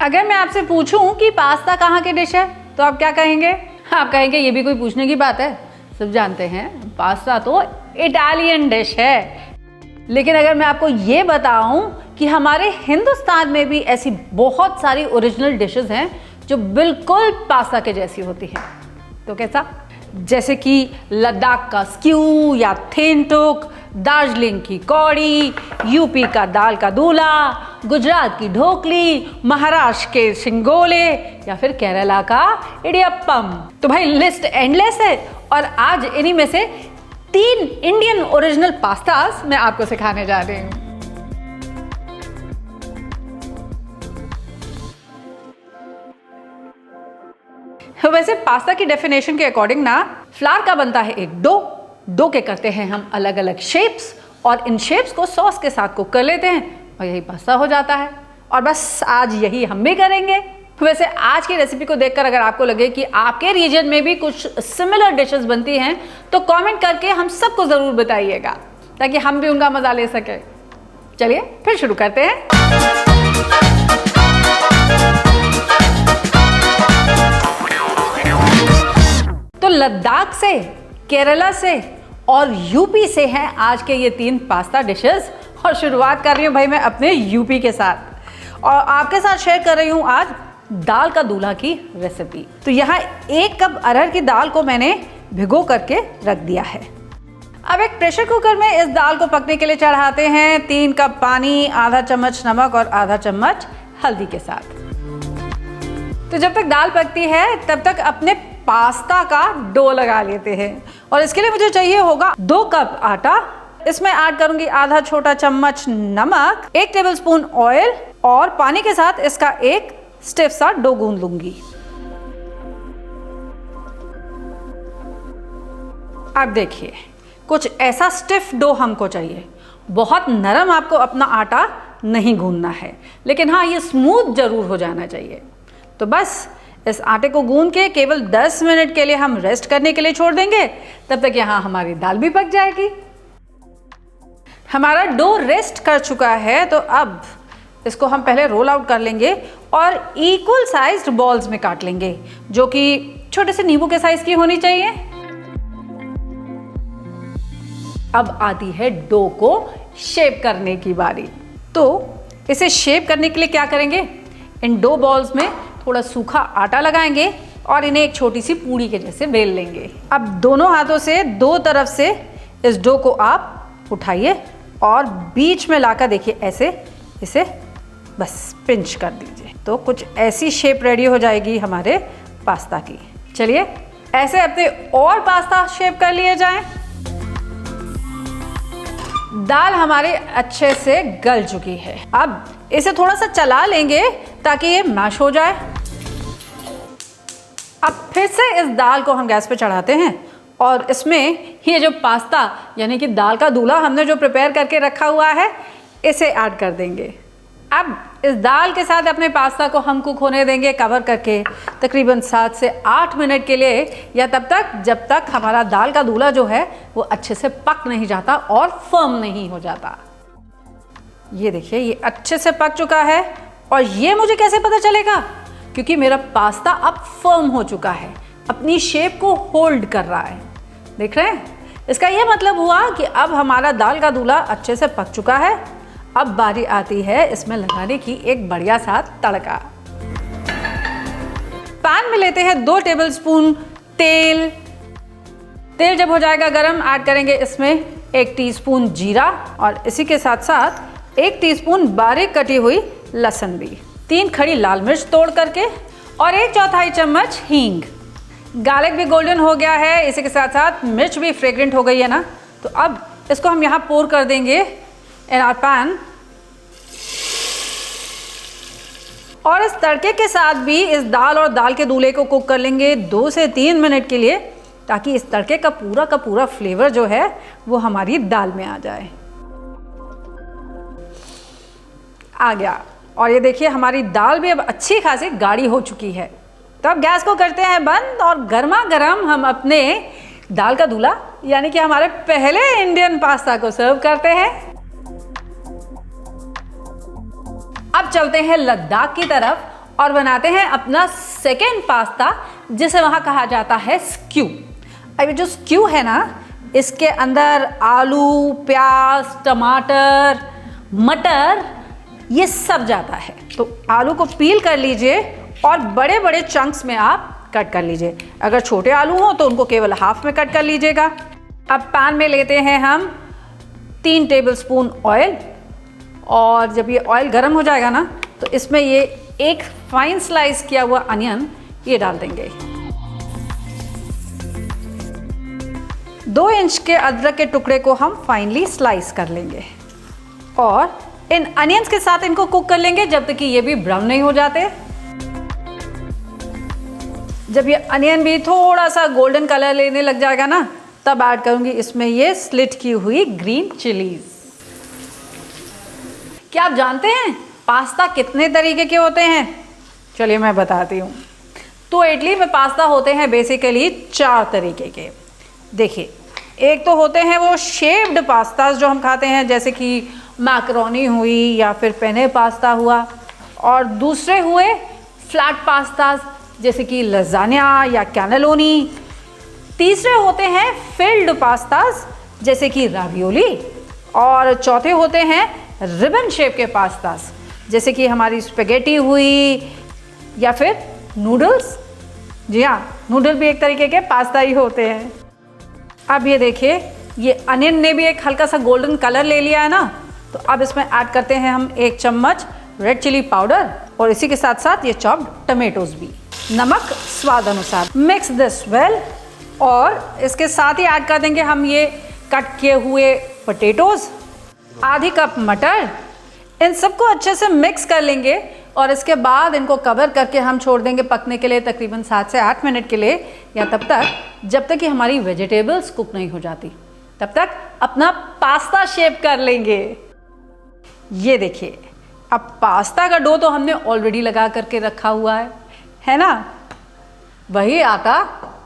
अगर मैं आपसे पूछूं कि पास्ता कहाँ की डिश है तो आप क्या कहेंगे? आप कहेंगे ये भी कोई पूछने की बात है, सब जानते हैं पास्ता तो इटालियन डिश है। लेकिन अगर मैं आपको ये बताऊं कि हमारे हिंदुस्तान में भी ऐसी बहुत सारी ओरिजिनल डिशेस हैं जो बिल्कुल पास्ता के जैसी होती हैं, तो कैसा? जैसे कि लद्दाख का स्क्यू या थेंटुक, दार्जिलिंग की कौड़ी, यूपी का दाल का दूल्हा, गुजरात की ढोकली, महाराष्ट्र के सिंगोले या फिर केरला का इडियप्पम। तो भाई लिस्ट एंडलेस है और आज इन्हीं में से 3 इंडियन ओरिजिनल पास्तास मैं आपको सिखाने जा रही हूँ। वैसे पास्ता की डेफिनेशन के अकॉर्डिंग ना, फ्लावर का बनता है एक डो के करते हैं हम अलग अलग शेप्स और इन शेप्स को सॉस के साथ कुक कर लेते हैं और यही पास्ता हो जाता है। और बस आज यही हम भी करेंगे। वैसे आज की रेसिपी को देखकर अगर आपको लगे कि आपके रीजन में भी कुछ सिमिलर डिशेस बनती हैं तो कमेंट करके हम सबको ज़रूर बताइएगा ताकि हम भी उनका मज़ा ले सकें। चलिए फिर शुरू करते हैं। तो लद्दाख से, केरला से और यूपी से हैं आज के ये 3 पास्ता डिशेस और शुरुआत कर रही हूँ भाई मैं अपने यूपी के साथ और आपके साथ शेयर कर रही हूँ आज दाल का दूल्हा की रेसिपी। तो यहाँ 1 कप अरहर की दाल को मैंने भिगो करके रख दिया है। अब एक प्रेशर कुकर में इस दाल को पकने के लिए चढ़ाते हैं 3 कप पानी, आधा चम्मच नमक और आधा चम्मच हल्दी के साथ। तो जब तक दाल पकती है तब तक अपने पास्ता का डो लगा लेते हैं और इसके लिए मुझे चाहिए होगा 2 कप आटा। इसमें ऐड करूंगी आधा छोटा चम्मच नमक, 1 टेबलस्पून ऑयल और पानी के साथ इसका एक स्टिफ सा डो गूंद लूंगी। अब देखिए कुछ ऐसा स्टिफ डो हमको चाहिए। बहुत नरम आपको अपना आटा नहीं गूंदना है, लेकिन हाँ ये स्मूथ जरूर हो जाना चाहिए। तो बस इस आटे को गूंद के केवल 10 मिनट के लिए हम रेस्ट करने के लिए छोड़ देंगे। तब तक यहाँ हमारी दाल भी पक जाएगी। हमारा डो रेस्ट कर चुका है तो अब इसको हम पहले रोल आउट कर लेंगे और इक्वल साइज्ड बॉल्स में काट लेंगे जो कि छोटे से नींबू के साइज की होनी चाहिए। अब आती है डो को शेप करने की बारी। तो इसे शेप करने के लिए क्या करेंगे, इन डो बॉल्स में थोड़ा सूखा आटा लगाएंगे और इन्हें एक छोटी सी पूड़ी के जैसे बेल लेंगे। अब दोनों हाथों से 2 तरफ से इस डो को आप उठाइए और बीच में लाकर देखिए ऐसे इसे बस पिंच कर दीजिए तो कुछ ऐसी शेप रेडी हो जाएगी हमारे पास्ता की। चलिए ऐसे अपने और पास्ता शेप कर लिए जाएं। दाल हमारी अच्छे से गल चुकी है। अब इसे थोड़ा सा चला लेंगे ताकि ये मैश हो जाए। अब फिर से इस दाल को हम गैस पे चढ़ाते हैं और इसमें ये जो पास्ता यानी कि दाल का दूल्हा हमने जो प्रिपेयर करके रखा हुआ है इसे ऐड कर देंगे। अब इस दाल के साथ अपने पास्ता को हम कुक होने देंगे कवर करके तकरीबन 7 से 8 मिनट के लिए, या तब तक जब तक हमारा दाल का दूल्हा जो है वो अच्छे से पक नहीं जाता और फर्म नहीं हो जाता। ये देखिए ये अच्छे से पक चुका है और ये मुझे कैसे पता चलेगा, क्योंकि मेरा पास्ता अब फर्म हो चुका है, अपनी शेप को होल्ड कर रहा है। देख रहे हैं, इसका ये मतलब हुआ कि अब हमारा दाल का दूल्हा अच्छे से पक चुका है। अब बारी आती है इसमें लगाने की एक बढ़िया सा तड़का। पैन में लेते हैं 2 टेबलस्पून तेल। तेल जब हो जाएगा गरम ऐड करेंगे इसमें 1 टीस्पून जीरा और इसी के साथ साथ 1 टीस्पून बारीक कटी हुई लहसुन भी, 3 खड़ी लाल मिर्च तोड़ करके और 1/4 चम्मच हींग। गार्लिक भी गोल्डन हो गया है, इसी के साथ साथ मिर्च भी फ्रेग्रेंट हो गई है ना। तो अब इसको हम यहाँ पोर कर देंगे इन आवर पैन और इस तड़के के साथ भी इस दाल और दाल के दूल्हे को कुक कर लेंगे 2 से 3 मिनट के लिए, ताकि इस तड़के का पूरा फ्लेवर जो है वो हमारी दाल में आ जाए। आ गया और ये देखिए हमारी दाल भी अब अच्छी खासी गाढ़ी हो चुकी है। तो अब गैस को करते हैं बंद और गर्मा गर्म हम अपने दाल का दूल्हा यानी कि हमारे पहले इंडियन पास्ता को सर्व करते हैं। अब चलते हैं लद्दाख की तरफ और बनाते हैं अपना सेकेंड पास्ता, जिसे वहाँ कहा जाता है स्क्यू। अब जो स्क्यू है ना, इसके अंदर आलू, प्याज, टमाटर, मटर ये सब जाता है। तो आलू को पील कर लीजिए और बड़े बड़े चंक्स में आप कट कर लीजिए। अगर छोटे आलू हो तो उनको केवल हाफ में कट कर लीजिएगा। अब पैन में लेते हैं हम 3 टेबलस्पून ऑयल, और जब ये ऑयल गर्म हो जाएगा ना तो इसमें ये एक फाइन स्लाइस किया हुआ अनियन ये डाल देंगे। 2 इंच के अदरक के टुकड़े को हम फाइनली स्लाइस कर लेंगे और इन अनियंस के साथ इनको कुक कर लेंगे जब तक कि ये भी ब्राउन नहीं हो जाते। जब ये अनियन भी थोड़ा सा गोल्डन कलर लेने लग जाएगा ना, तब ऐड करूंगी इसमें ये स्लिट की हुई ग्रीन चिलीज। क्या आप जानते हैं पास्ता कितने तरीके के होते हैं? चलिए मैं बताती हूँ। तो इटली में पास्ता होते हैं बेसिकली 4 तरीके के। देखिए, एक तो होते हैं वो शेप्ड पास्तास जो हम खाते हैं, जैसे कि मैकरोनी हुई या फिर पेने पास्ता हुआ, और दूसरे हुए फ्लैट पास्तास जैसे कि लजानिया या कैनेलोनी। तीसरे होते हैं फिल्ड पास्तास जैसे कि रावियोली, और चौथे होते हैं रिबन शेप के पास्तास जैसे कि हमारी स्पेगेटी हुई या फिर नूडल्स। जी हाँ, नूडल भी एक तरीके के पास्ता ही होते हैं। अब ये देखिए, ये अनियन ने भी एक हल्का सा गोल्डन कलर ले लिया है ना, तो अब इसमें ऐड करते हैं हम 1 चम्मच रेड चिली पाउडर, और इसी के साथ साथ ये चॉप्ड टमेटोज भी। नमक स्वाद अनुसार। मिक्स दिस वेल, और इसके साथ ही ऐड कर देंगे हम ये कट किए हुए पोटैटोज, आधी कप मटर। इन सबको अच्छे से मिक्स कर लेंगे और इसके बाद इनको कवर करके हम छोड़ देंगे पकने के लिए तकरीबन 7 से 8 मिनट के लिए, या तब तक जब तक कि हमारी वेजिटेबल्स कुक नहीं हो जाती। तब तक अपना पास्ता शेप कर लेंगे। ये देखिए, अब पास्ता का डो तो हमने ऑलरेडी लगा करके रखा हुआ है ना, वही आटा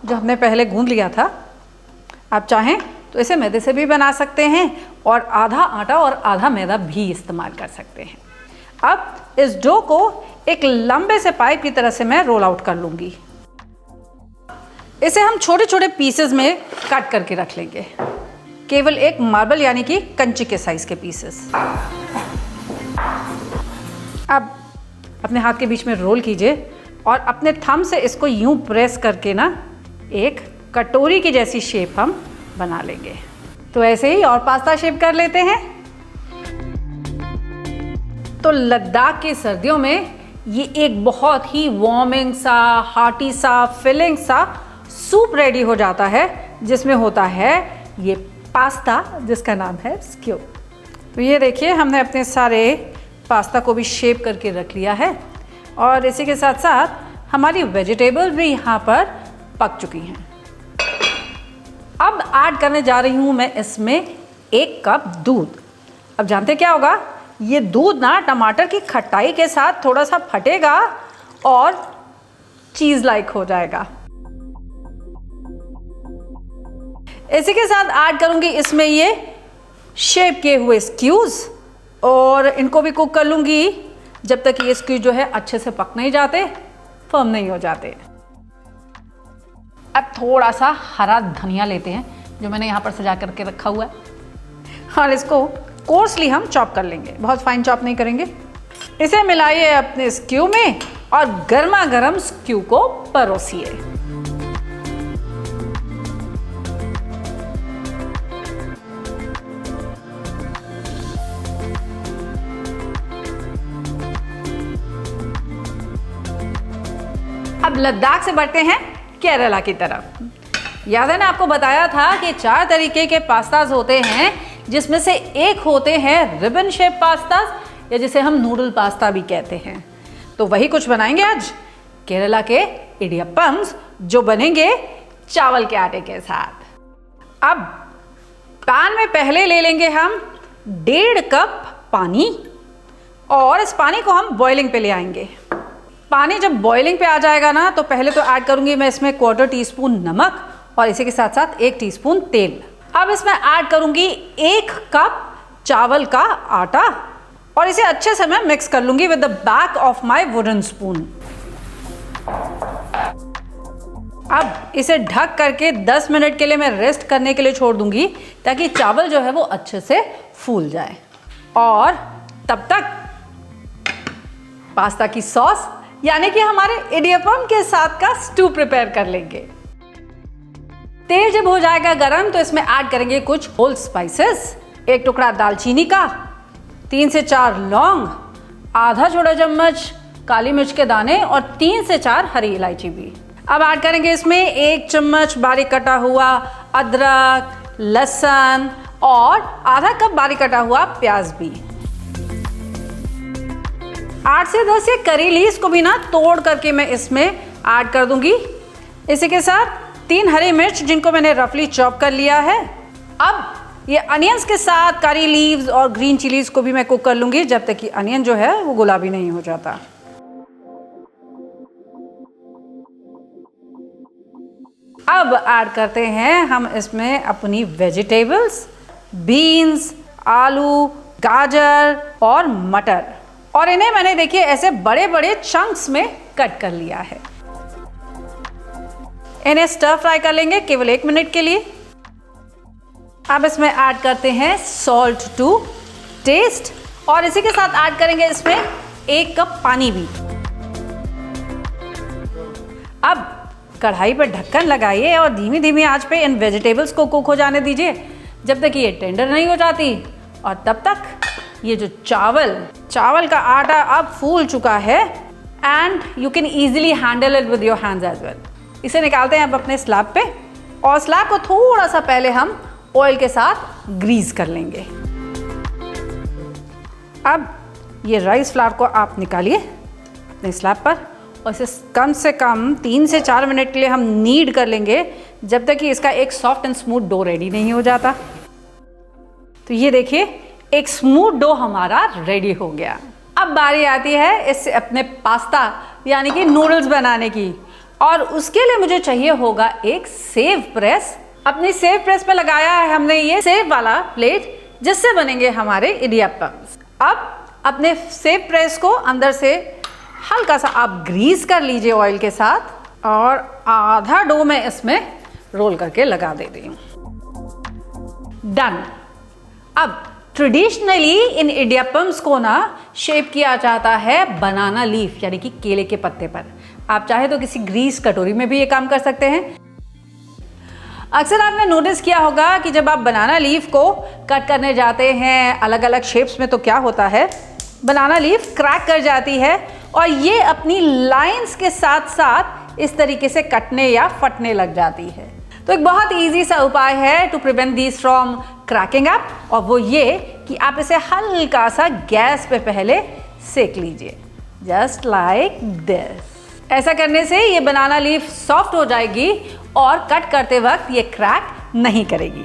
जो हमने पहले गूंद लिया था। आप चाहें तो इसे मैदे से भी बना सकते हैं और आधा आटा और आधा मैदा भी इस्तेमाल कर सकते हैं। अब इस डो को एक लंबे से पाइप की तरह से मैं रोल आउट कर लूंगी। इसे हम छोटे छोटे पीसेस में कट करके रख लेंगे, केवल एक मार्बल यानी कि कंचे के साइज के पीसेस। अब अपने हाथ के बीच में रोल कीजिए और अपने थंब से इसको यूं प्रेस करके ना एक कटोरी की जैसी शेप हम बना लेंगे। तो ऐसे ही और पास्ता शेप कर लेते हैं। तो लद्दाख की सर्दियों में ये एक बहुत ही वार्मिंग सा, हार्टी सा, फिलिंग सा सूप रेडी हो जाता है, जिसमें होता है ये पास्ता जिसका नाम है स्क्यू। तो ये देखिए, हमने अपने सारे पास्ता को भी शेप करके रख लिया है और इसी के साथ साथ हमारी वेजिटेबल भी यहाँ पर पक चुकी हैं। अब ऐड करने जा रही हूँ मैं इसमें 1 कप दूध। अब जानते क्या होगा, ये दूध ना टमाटर की खटाई के साथ थोड़ा सा फटेगा और चीज़ लाइक हो जाएगा। इसी के साथ ऐड करूँगी इसमें ये शेप किए हुए स्क्यूज़ और इनको भी कुक कर लूँगी जब तक ये स्क्यूज जो है अच्छे से पक नहीं जाते, फर्म नहीं हो जाते। अब थोड़ा सा हरा धनिया लेते हैं जो मैंने यहाँ पर सजा करके रखा हुआ है और इसको कोर्सली हम चॉप कर लेंगे, बहुत फाइन चॉप नहीं करेंगे। इसे मिलाइए अपने स्क्यू में और गर्मा गर्म स्क्यू को परोसिए। अब लद्दाख से बढ़ते हैं केरला की तरफ। याद है ना, आपको बताया था कि 4 तरीके के पास्ताज होते हैं, जिसमें से एक होते हैं रिबन शेप पास्ताज या जिसे हम नूडल पास्ता भी कहते हैं। तो वही कुछ बनाएंगे आज, केरला के इडियप्पम्स, जो बनेंगे चावल के आटे के साथ। अब पैन में पहले ले लेंगे हम 1.5 कप पानी और इस पानी को हम बॉइलिंग पे ले आएंगे। पानी जब बॉइलिंग पे आ जाएगा ना, तो पहले तो ऐड करूंगी मैं इसमें 1/4 टीस्पून नमक और इसी के साथ साथ 1 टीस्पून तेल। अब इसमें ऐड करूंगी 1 कप चावल का आटा और इसे अच्छे से मैं मिक्स कर लूंगी with the back of my wooden spoon. अब इसे ढक करके 10 मिनट के लिए मैं रेस्ट करने के लिए छोड़ दूंगी ताकि चावल जो है वो अच्छे से फूल जाए। और तब तक पास्ता की सॉस यानी कि हमारे इडियप्पम के साथ का स्टू प्रिपेयर कर लेंगे। तेल जब हो जाएगा गरम तो इसमें ऐड करेंगे कुछ होल स्पाइसेस, 1 टुकड़ा दालचीनी का, 3 से 4 लौंग, आधा छोटा चम्मच काली मिर्च के दाने और 3 से 4 हरी इलायची भी। अब ऐड करेंगे इसमें 1 चम्मच बारीक कटा हुआ अदरक, लहसुन और आधा कप बारीक कटा हुआ प्याज भी। 8 से 10 ये करी लीव्स को भी ना तोड़ करके मैं इसमें ऐड कर दूंगी। इसी के साथ 3 हरी मिर्च जिनको मैंने रफली चॉप कर लिया है। अब ये अनियंस के साथ करी लीव्स और ग्रीन चिलीज को भी मैं कुक कर लूंगी जब तक कि अनियन जो है वो गुलाबी नहीं हो जाता। अब ऐड करते हैं हम इसमें अपनी वेजिटेबल्स, बीन्स, आलू, गाजर और मटर, और इन्हें मैंने देखिए ऐसे बड़े बड़े चंक्स में कट कर लिया है। इन्हें स्टर फ्राई कर लेंगे केवल 1 मिनट के लिए। अब इसमें ऐड करते हैं सॉल्ट टू टेस्ट और इसी के साथ ऐड करेंगे इसमें 1 कप पानी भी। अब कढ़ाई पर ढक्कन लगाइए और धीमी धीमी आंच पे इन वेजिटेबल्स को कुक हो जाने दीजिए जब तक ये टेंडर नहीं हो जाती। और तब तक ये जो चावल का आटा अब फूल चुका है and you can easily handle it with your hands as well. इसे निकालते हैं अब अपने स्लैब पे और स्लैब को थोड़ा सा पहले हम ऑयल के साथ ग्रीस कर लेंगे। अब ये राइस फ्लावर को आप निकालिए अपने स्लैब पर और इसे कम से कम 3 से 4 मिनट के लिए हम नीड कर लेंगे जब तक कि इसका एक soft and smooth dough ready नहीं हो जाता। तो ये देखिए एक स्मूथ डो हमारा रेडी हो गया। अब बारी आती है इससे अपने पास्ता यानी कि नूडल्स बनाने की, और उसके लिए मुझे चाहिए होगा एक सेव प्रेस। अपनी सेव प्रेस पे लगाया है हमने ये सेव वाला प्लेट जिससे बनेंगे हमारे इडियप्पम्स। अब अपने सेव प्रेस को अंदर से हल्का सा आप ग्रीस कर लीजिए ऑयल के साथ और आधा डो मैं इसमें रोल करके लगा दे रही हूँ। डन। अब ट्रेडिशनली इन इडियप्पम्स को ना शेप किया जाता है बनाना लीफ यानी कि केले के पत्ते पर। आप चाहे तो किसी ग्रीस कटोरी में भी ये काम कर सकते हैं। अक्सर आपने नोटिस किया होगा कि जब आप बनाना लीफ को कट करने जाते हैं अलग अलग शेप्स में तो क्या होता है, बनाना लीफ क्रैक कर जाती है और ये अपनी लाइंस के साथ साथ इस तरीके से कटने या फटने लग जाती है। तो एक बहुत इजी सा उपाय है to prevent this from cracking up, और वो ये कि आप इसे हल्का सा गैस पे पहले सेक लीजिए, जस्ट लाइक दिस। ऐसा करने से ये बनाना लीफ सॉफ्ट हो जाएगी और कट करते वक्त ये क्रैक नहीं करेगी।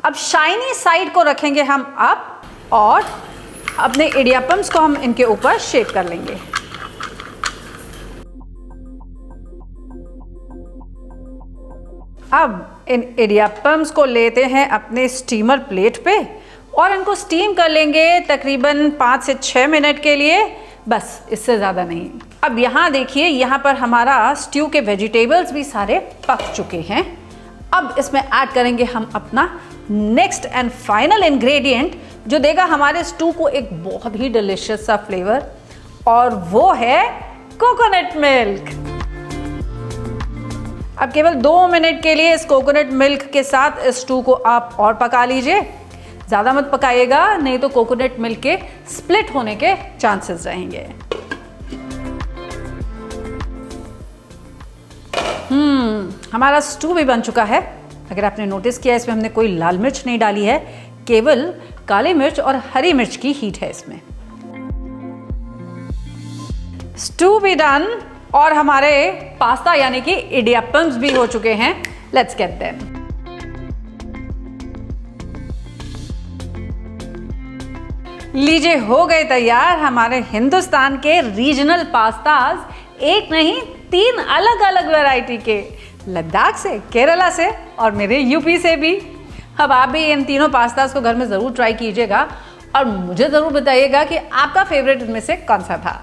अब शाइनी साइड को रखेंगे हम अप और अपने इडियप्पम्स को हम इनके ऊपर शेप कर लेंगे। अब इन इडियप्पम्स को लेते हैं अपने स्टीमर प्लेट पे और इनको स्टीम कर लेंगे तकरीबन 5 से 6 मिनट के लिए, बस इससे ज़्यादा नहीं। अब यहाँ देखिए यहाँ पर हमारा स्ट्यू के वेजिटेबल्स भी सारे पक चुके हैं। अब इसमें ऐड करेंगे हम अपना नेक्स्ट एंड फाइनल इंग्रेडिएंट जो देगा हमारे स्टू को एक बहुत ही डिलिशियस सा फ्लेवर, और वो है कोकोनट मिल्क। अब केवल 2 मिनट के लिए इस कोकोनट मिल्क के साथ इस स्टू को आप और पका लीजिए। ज़्यादा मत पकाइएगा, नहीं तो कोकोनट मिल्क के स्प्लिट होने के चांसेस रहेंगे। हमारा स्टू भी बन चुका है। अगर आपने नोटिस किया इसमें हमने कोई लाल मिर्च नहीं डाली है, केवल काली मिर्च और हरी मिर्च की हीट है इसमें। स्टू भी डन और हमारे पास्ता यानी कि इडियप्पम्स भी हो चुके हैं। Let's get them. लीजिए हो गए तैयार हमारे हिंदुस्तान के रीजनल पास्ताज, एक नहीं 3 अलग अलग वैरायटी के। लद्दाख से, केरला से और मेरे यूपी से भी। अब आप भी इन तीनों पास्तास को घर में ज़रूर ट्राई कीजिएगा और मुझे ज़रूर बताइएगा कि आपका फेवरेट इनमें से कौन सा था।